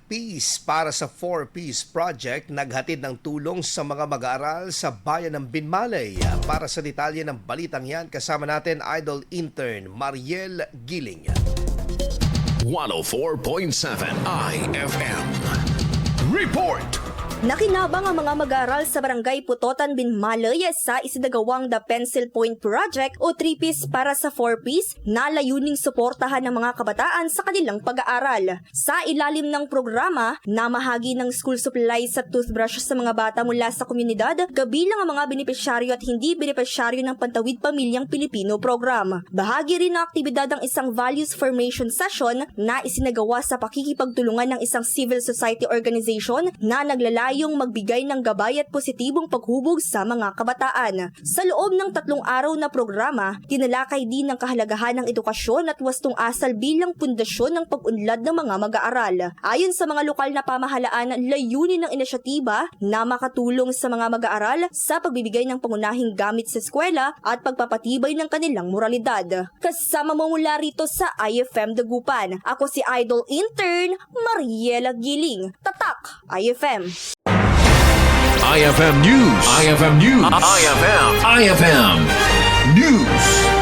Peace para sa 4 Peace Project naghatid ng tulong sa mga mag-aaral sa bayan ng Binmalay. Para sa detalye ng balitang yan, kasama natin Idol Intern Mariel Giling. 104.7 IFM Report. Nakinabang ang mga mag-aaral sa Barangay Putotan, Binmalay sa isinagawang The Pencil Point Project o 3Ps para sa 4Ps na layuning suportahan ng mga kabataan sa kanilang pag-aaral. Sa ilalim ng programa, namahagi ng school supplies at toothbrush sa mga bata mula sa komunidad, kabilang ang mga benepisyaryo at hindi benepisyaryo ng Pantawid Pamilyang Pilipino program. Bahagi rin ng aktibidad ng isang values formation session na isinagawa sa pakikipagtulungan ng isang civil society organization na naglalayong magbigay ng gabay at positibong paghubog sa mga kabataan. Sa loob ng 3 araw na programa, tinalakay din ng kahalagahan ng edukasyon at wastong asal bilang pundasyon ng pag-unlad ng mga mag-aaral. Ayon sa mga lokal na pamahalaan, layunin ng inisyatiba na makatulong sa mga mag-aaral sa pagbibigay ng pangunahing gamit sa eskwela at pagpapatibay ng kanilang moralidad. Kasama mo mula rito sa IFM Dagupan, ako si Idol Intern Mariela Giling. Tatak IFM. IFM News. IFM News. IFM News.